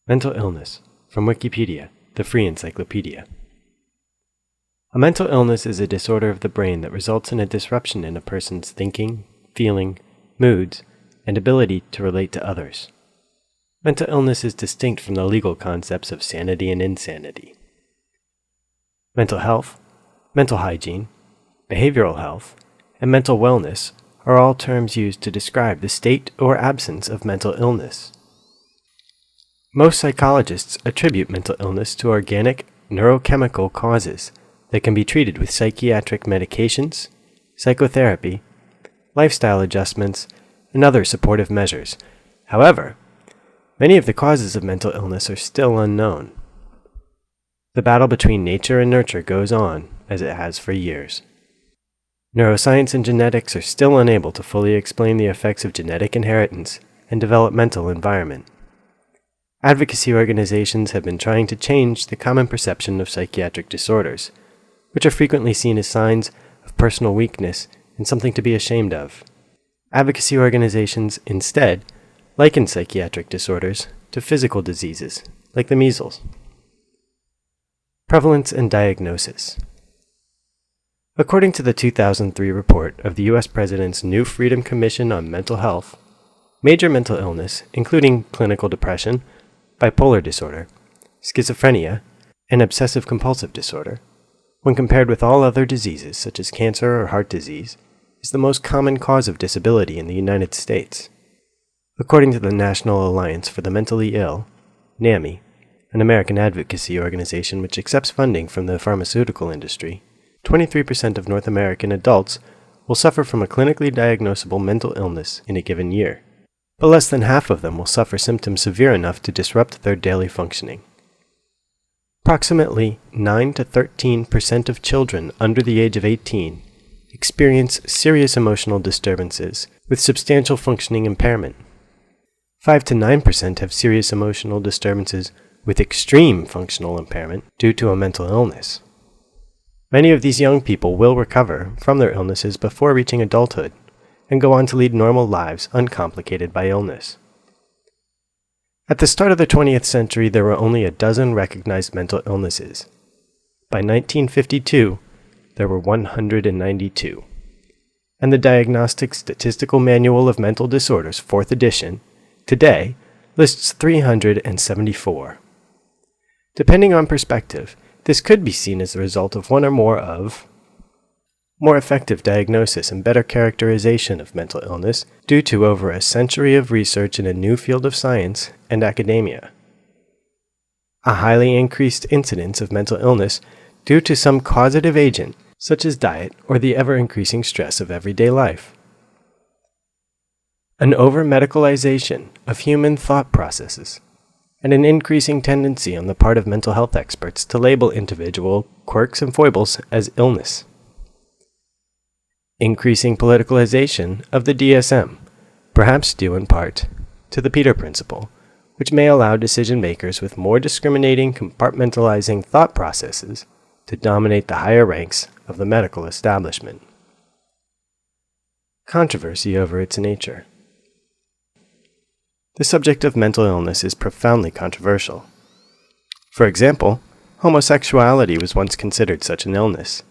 Mental illness, from Wikipedia, the free encyclopedia. A mental illness is a disorder of the brain that results in a disruption in a person's thinking, feeling, moods, and ability to relate to others. Mental illness is distinct from the legal concepts of sanity and insanity. Mental health, mental hygiene, behavioral health, and mental wellness are all terms used to describe the state or absence of mental illness. Most psychologists attribute mental illness to organic, neurochemical causes that can be treated with psychiatric medications, psychotherapy, lifestyle adjustments, and other supportive measures. However, many of the causes of mental illness are still unknown. The battle between nature and nurture goes on, as it has for years. Neuroscience and genetics are still unable to fully explain the effects of genetic inheritance and developmental environment. Advocacy organizations have been trying to change the common perception of psychiatric disorders, which are frequently seen as signs of personal weakness and something to be ashamed of. Advocacy organizations instead liken psychiatric disorders to physical diseases, like the measles. Prevalence and diagnosis. According to the 2003 report of the U.S. President's New Freedom Commission on Mental Health, major mental illness, including clinical depression, bipolar disorder, schizophrenia, and obsessive-compulsive disorder, when compared with all other diseases such as cancer or heart disease, is the most common cause of disability in the United States. According to the National Alliance for the Mentally Ill, NAMI, an American advocacy organization which accepts funding from the pharmaceutical industry, 23% of North American adults will suffer from a clinically diagnosable mental illness in a given year, but less than half of them will suffer symptoms severe enough to disrupt their daily functioning. Approximately 9 to 13% of children under the age of 18 experience serious emotional disturbances with substantial functioning impairment. 5 to 9% have serious emotional disturbances with extreme functional impairment due to a mental illness. Many of these young people will recover from their illnesses before reaching adulthood and go on to lead normal lives uncomplicated by illness. At the start of the 20th century, there were only a dozen recognized mental illnesses. By 1952, there were 192. And the Diagnostic Statistical Manual of Mental Disorders, 4th edition, today lists 374. Depending on perspective, this could be seen as the result of one or more of more effective diagnosis and better characterization of mental illness due to over a century of research in a new field of science and academia. A highly increased incidence of mental illness due to some causative agent, such as diet or the ever-increasing stress of everyday life. An over-medicalization of human thought processes, and an increasing tendency on the part of mental health experts to label individual quirks and foibles as illness. Increasing politicalization of the DSM, perhaps due in part to the Peter Principle, which may allow decision-makers with more discriminating, compartmentalizing thought processes to dominate the higher ranks of the medical establishment. Controversy over its nature. The subject of mental illness is profoundly controversial. For example, homosexuality was once considered such an illness,